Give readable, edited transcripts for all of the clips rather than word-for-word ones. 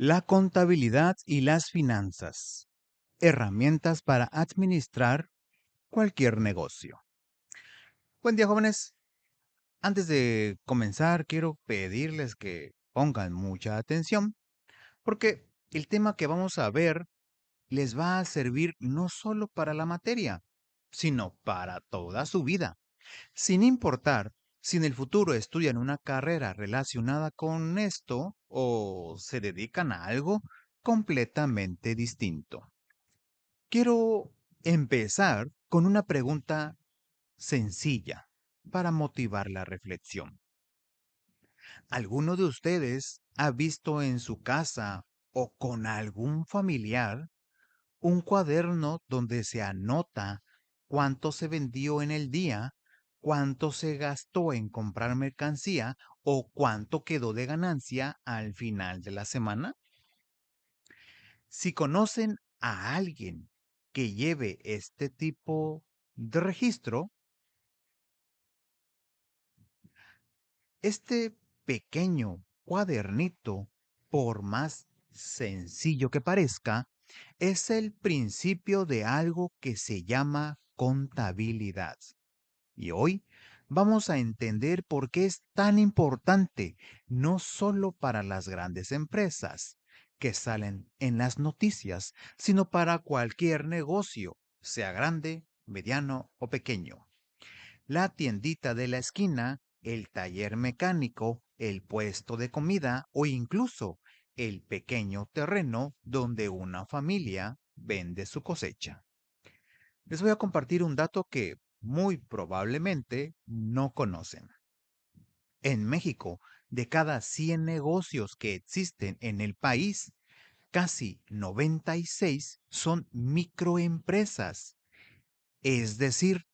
La contabilidad y las finanzas. Herramientas para administrar cualquier negocio. Buen día, jóvenes. Antes de comenzar, quiero pedirles que pongan mucha atención porque el tema que vamos a ver les va a servir no solo para la materia, sino para toda su vida, sin importar si en el futuro estudian una carrera relacionada con esto o se dedican a algo completamente distinto. Quiero empezar con una pregunta sencilla para motivar la reflexión. ¿Alguno de ustedes ha visto en su casa o con algún familiar un cuaderno donde se anota cuánto se vendió en el día, cuánto se gastó en comprar mercancía o cuánto quedó de ganancia al final de la semana? Si conocen a alguien que lleve este tipo de registro, este pequeño cuadernito, por más sencillo que parezca, es el principio de algo que se llama contabilidad. Y hoy vamos a entender por qué es tan importante, no solo para las grandes empresas que salen en las noticias, sino para cualquier negocio, sea grande, mediano o pequeño. La tiendita de la esquina, el taller mecánico, el puesto de comida o incluso el pequeño terreno donde una familia vende su cosecha. Les voy a compartir un dato que muy probablemente no conocen. En México, de cada 100 negocios que existen en el país, casi 96 son microempresas, es decir,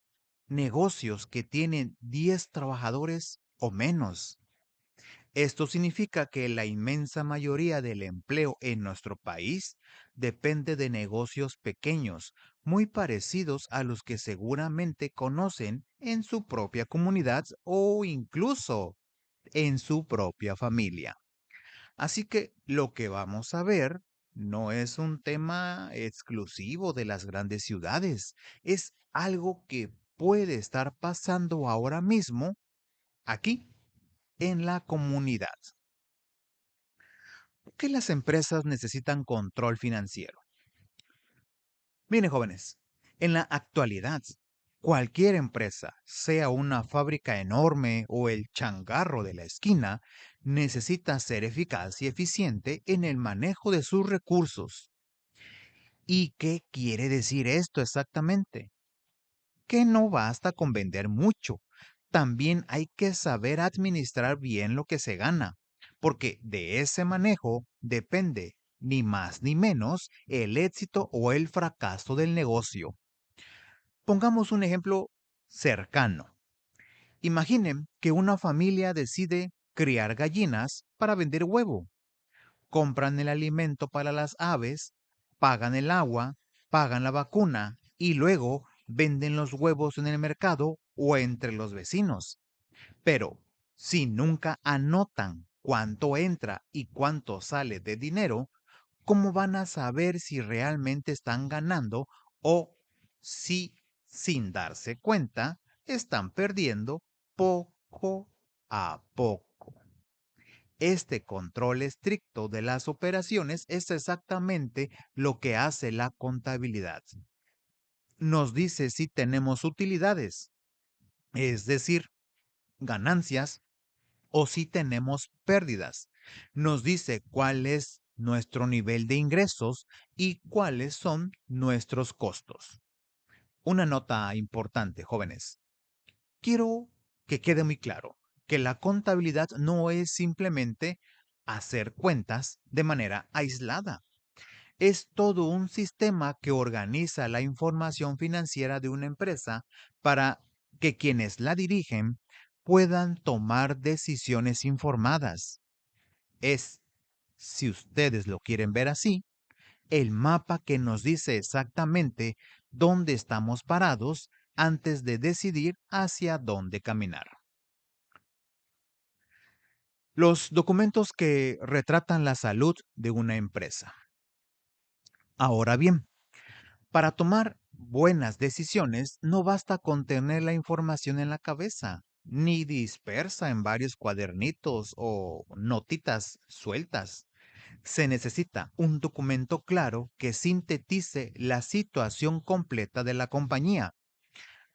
negocios que tienen 10 trabajadores o menos. Esto significa que la inmensa mayoría del empleo en nuestro país depende de negocios pequeños, muy parecidos a los que seguramente conocen en su propia comunidad o incluso en su propia familia. Así que lo que vamos a ver no es un tema exclusivo de las grandes ciudades, es algo que puede estar pasando ahora mismo aquí en la comunidad. ¿Por qué las empresas necesitan control financiero? Miren, jóvenes, en la actualidad, cualquier empresa, sea una fábrica enorme o el changarro de la esquina, necesita ser eficaz y eficiente en el manejo de sus recursos. ¿Y qué quiere decir esto exactamente? Que no basta con vender mucho, también hay que saber administrar bien lo que se gana, porque de ese manejo depende ni más ni menos el éxito o el fracaso del negocio. Pongamos un ejemplo cercano. Imaginen que una familia decide criar gallinas para vender huevo. Compran el alimento para las aves, pagan el agua, pagan la vacuna y luego venden los huevos en el mercado o entre los vecinos. Pero si nunca anotan cuánto entra y cuánto sale de dinero, ¿cómo van a saber si realmente están ganando o si, sin darse cuenta, están perdiendo poco a poco? Este control estricto de las operaciones es exactamente lo que hace la contabilidad. Nos dice si tenemos utilidades, es decir, ganancias, o si tenemos pérdidas. Nos dice cuál es nuestro nivel de ingresos y cuáles son nuestros costos. Una nota importante, jóvenes. Quiero que quede muy claro que la contabilidad no es simplemente hacer cuentas de manera aislada. Es todo un sistema que organiza la información financiera de una empresa para que quienes la dirigen puedan tomar decisiones informadas. Es, si ustedes lo quieren ver así, el mapa que nos dice exactamente dónde estamos parados antes de decidir hacia dónde caminar. Los documentos que retratan la salud de una empresa. Ahora bien, para tomar buenas decisiones no basta con tener la información en la cabeza, ni dispersa en varios cuadernitos o notitas sueltas. Se necesita un documento claro que sintetice la situación completa de la compañía.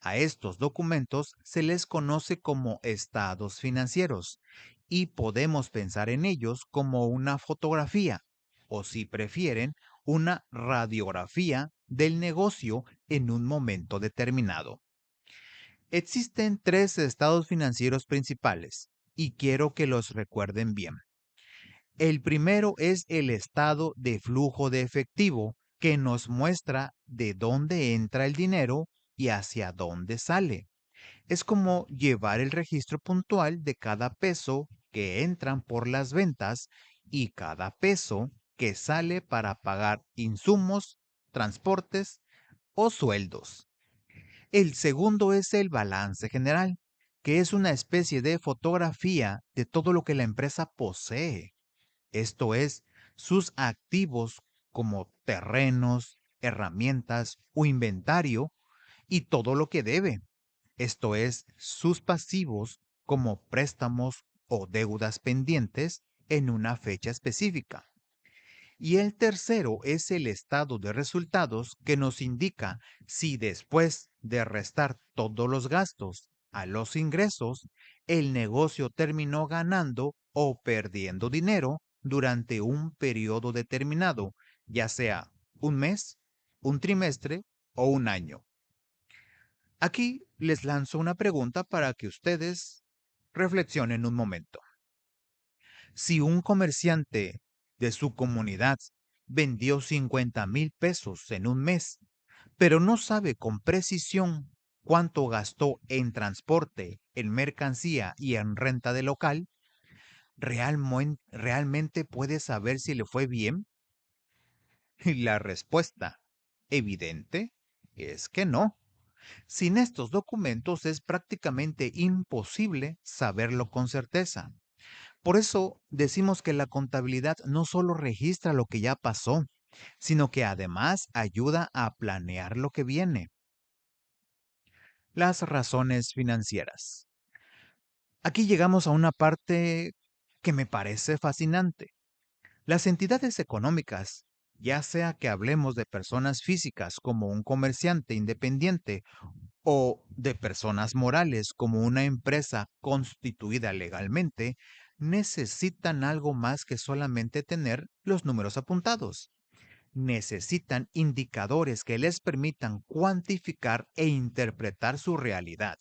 A estos documentos se les conoce como estados financieros y podemos pensar en ellos como una fotografía o, si prefieren, una radiografía del negocio en un momento determinado. Existen tres estados financieros principales y quiero que los recuerden bien. El primero es el estado de flujo de efectivo, que nos muestra de dónde entra el dinero y hacia dónde sale. Es como llevar el registro puntual de cada peso que entran por las ventas y cada peso que sale para pagar insumos, transportes o sueldos. El segundo es el balance general, que es una especie de fotografía de todo lo que la empresa posee, esto es, sus activos como terrenos, herramientas o inventario, y todo lo que debe, esto es, sus pasivos como préstamos o deudas pendientes en una fecha específica. Y el tercero es el estado de resultados, que nos indica si después de restar todos los gastos a los ingresos, el negocio terminó ganando o perdiendo dinero durante un periodo determinado, ya sea un mes, un trimestre o un año. Aquí les lanzo una pregunta para que ustedes reflexionen un momento. Si un comerciante de su comunidad vendió 50,000 pesos en un mes, pero no sabe con precisión cuánto gastó en transporte, en mercancía y en renta de local, ¿realmente puede saber si le fue bien? Y la respuesta evidente es que no. Sin estos documentos es prácticamente imposible saberlo con certeza. Por eso decimos que la contabilidad no solo registra lo que ya pasó, sino que además ayuda a planear lo que viene. Las razones financieras. Aquí llegamos a una parte que me parece fascinante. Las entidades económicas, ya sea que hablemos de personas físicas como un comerciante independiente o de personas morales como una empresa constituida legalmente, necesitan algo más que solamente tener los números apuntados. Necesitan indicadores que les permitan cuantificar e interpretar su realidad.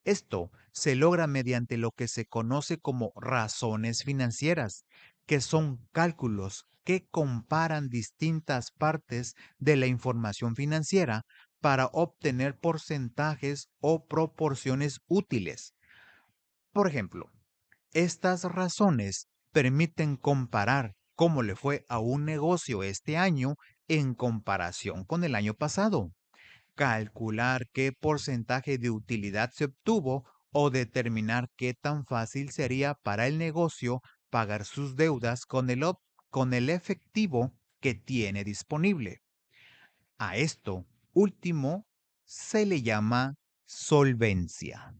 Esto se logra mediante lo que se conoce como razones financieras, que son cálculos que comparan distintas partes de la información financiera para obtener porcentajes o proporciones útiles. Por ejemplo, estas razones permiten comparar cómo le fue a un negocio este año en comparación con el año pasado, calcular qué porcentaje de utilidad se obtuvo o determinar qué tan fácil sería para el negocio pagar sus deudas con el efectivo que tiene disponible. A esto último se le llama solvencia.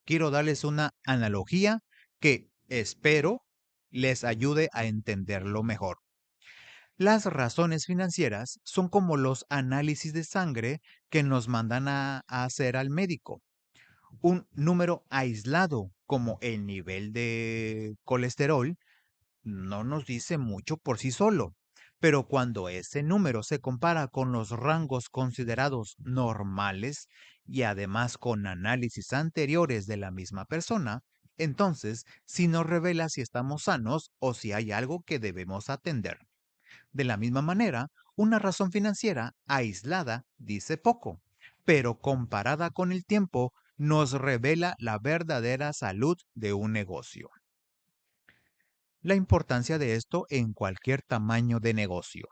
Quiero darles una analogía que espero les ayude a entenderlo mejor. Las razones financieras son como los análisis de sangre que nos mandan a hacer al médico. Un número aislado, como el nivel de colesterol, no nos dice mucho por sí solo, pero cuando ese número se compara con los rangos considerados normales y además con análisis anteriores de la misma persona, entonces sí nos revela si estamos sanos o si hay algo que debemos atender. De la misma manera, una razón financiera aislada dice poco, pero comparada con el tiempo nos revela la verdadera salud de un negocio. La importancia de esto en cualquier tamaño de negocio.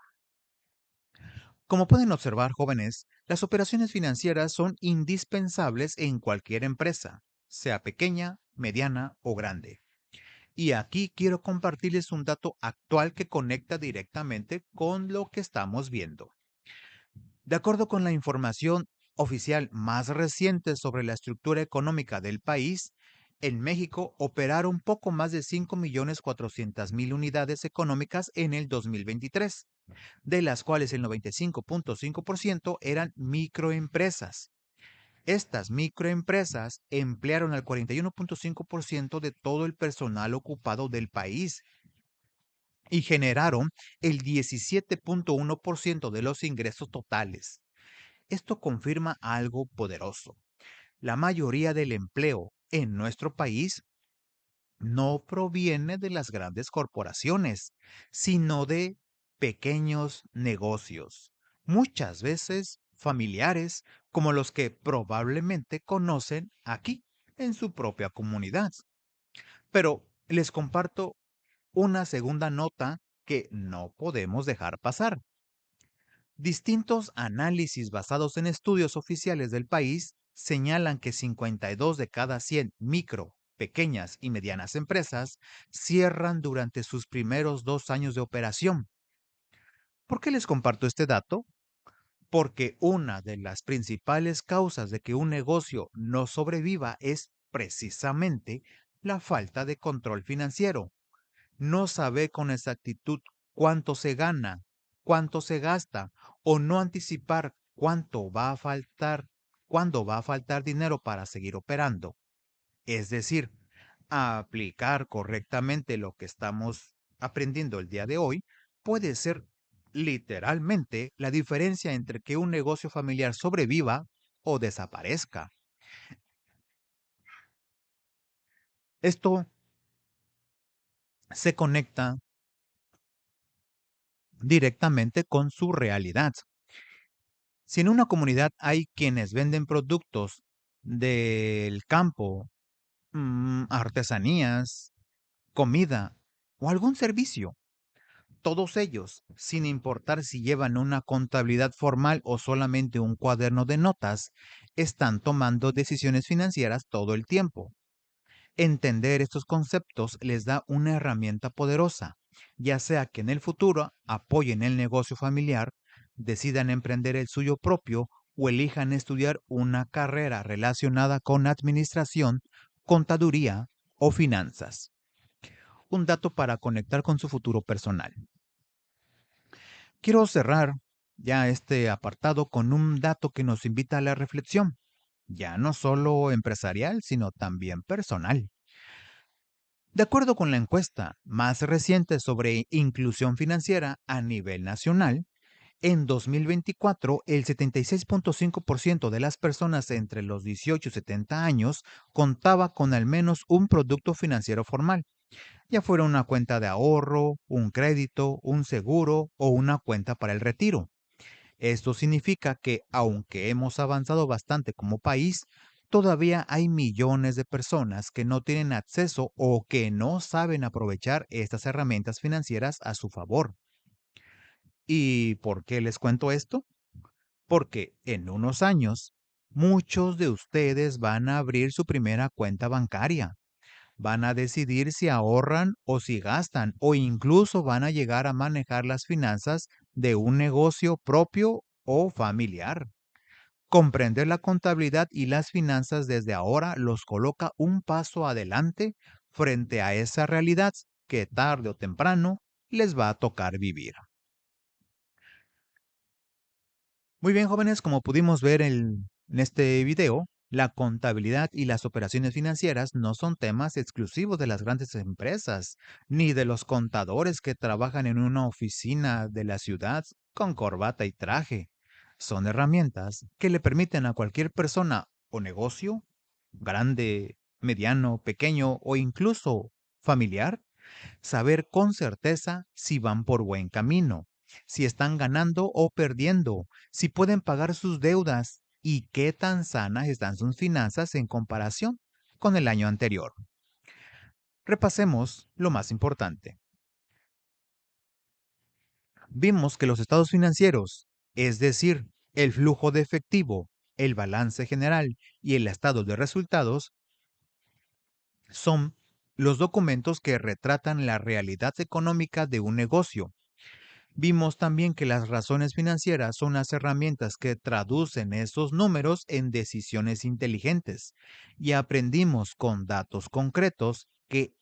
Como pueden observar, jóvenes, las operaciones financieras son indispensables en cualquier empresa, sea pequeña, mediana o grande. Y aquí quiero compartirles un dato actual que conecta directamente con lo que estamos viendo. De acuerdo con la información oficial más reciente sobre la estructura económica del país, en México operaron poco más de 5.400.000 unidades económicas en el 2023, de las cuales el 95.5% eran microempresas. Estas microempresas emplearon al 41.5% de todo el personal ocupado del país y generaron el 17.1% de los ingresos totales. Esto confirma algo poderoso. La mayoría del empleo en nuestro país no proviene de las grandes corporaciones, sino de pequeños negocios, muchas veces familiares, como los que probablemente conocen aquí en su propia comunidad. Pero les comparto una segunda nota que no podemos dejar pasar. Distintos análisis basados en estudios oficiales del país señalan que 52 de cada 100 micro, pequeñas y medianas empresas cierran durante sus primeros 2 años de operación. ¿Por qué les comparto este dato? Porque una de las principales causas de que un negocio no sobreviva es precisamente la falta de control financiero. No saber con exactitud cuánto se gana, cuánto se gasta, o no anticipar cuánto va a faltar, cuándo va a faltar dinero para seguir operando. Es decir, aplicar correctamente lo que estamos aprendiendo el día de hoy puede ser literalmente la diferencia entre que un negocio familiar sobreviva o desaparezca. Esto se conecta directamente con su realidad. Si en una comunidad hay quienes venden productos del campo, artesanías, comida o algún servicio, todos ellos, sin importar si llevan una contabilidad formal o solamente un cuaderno de notas, están tomando decisiones financieras todo el tiempo. Entender estos conceptos les da una herramienta poderosa, ya sea que en el futuro apoyen el negocio familiar, decidan emprender el suyo propio o elijan estudiar una carrera relacionada con administración, contaduría o finanzas. Un dato para conectar con su futuro personal. Quiero cerrar ya este apartado con un dato que nos invita a la reflexión, ya no solo empresarial, sino también personal. De acuerdo con la encuesta más reciente sobre inclusión financiera a nivel nacional, en 2024 el 76.5% de las personas entre los 18 y 70 años contaba con al menos un producto financiero formal, ya fuera una cuenta de ahorro, un crédito, un seguro o una cuenta para el retiro. Esto significa que, aunque hemos avanzado bastante como país, todavía hay millones de personas que no tienen acceso o que no saben aprovechar estas herramientas financieras a su favor. ¿Y por qué les cuento esto? Porque en unos años, muchos de ustedes van a abrir su primera cuenta bancaria. Van a decidir si ahorran o si gastan, o incluso van a llegar a manejar las finanzas de un negocio propio o familiar. Comprender la contabilidad y las finanzas desde ahora los coloca un paso adelante frente a esa realidad que tarde o temprano les va a tocar vivir. Muy bien, jóvenes, como pudimos ver en este video, la contabilidad y las operaciones financieras no son temas exclusivos de las grandes empresas, ni de los contadores que trabajan en una oficina de la ciudad con corbata y traje. Son herramientas que le permiten a cualquier persona o negocio, grande, mediano, pequeño o incluso familiar, saber con certeza si van por buen camino, si están ganando o perdiendo, si pueden pagar sus deudas y qué tan sanas están sus finanzas en comparación con el año anterior. Repasemos lo más importante. Vimos que los estados financieros, es decir, el flujo de efectivo, el balance general y el estado de resultados, son los documentos que retratan la realidad económica de un negocio. Vimos también que las razones financieras son las herramientas que traducen esos números en decisiones inteligentes. Y aprendimos con datos concretos que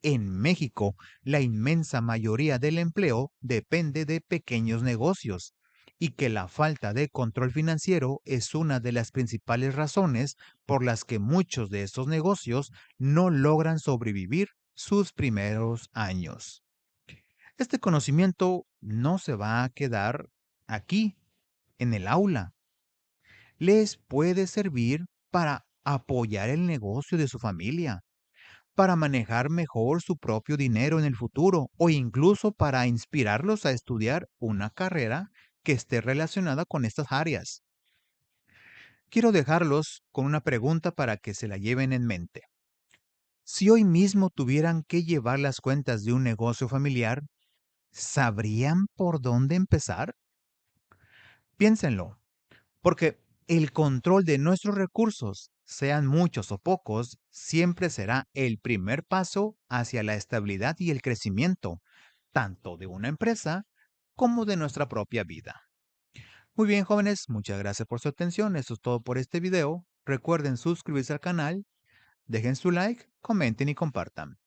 en México la inmensa mayoría del empleo depende de pequeños negocios y que la falta de control financiero es una de las principales razones por las que muchos de estos negocios no logran sobrevivir sus primeros años. Este conocimiento no se va a quedar aquí, en el aula. Les puede servir para apoyar el negocio de su familia, para manejar mejor su propio dinero en el futuro o incluso para inspirarlos a estudiar una carrera que esté relacionada con estas áreas. Quiero dejarlos con una pregunta para que se la lleven en mente. Si hoy mismo tuvieran que llevar las cuentas de un negocio familiar, ¿sabrían por dónde empezar? Piénsenlo, porque el control de nuestros recursos, sean muchos o pocos, siempre será el primer paso hacia la estabilidad y el crecimiento, tanto de una empresa como de nuestra propia vida. Muy bien, jóvenes, muchas gracias por su atención. Eso es todo por este video. Recuerden suscribirse al canal, dejen su like, comenten y compartan.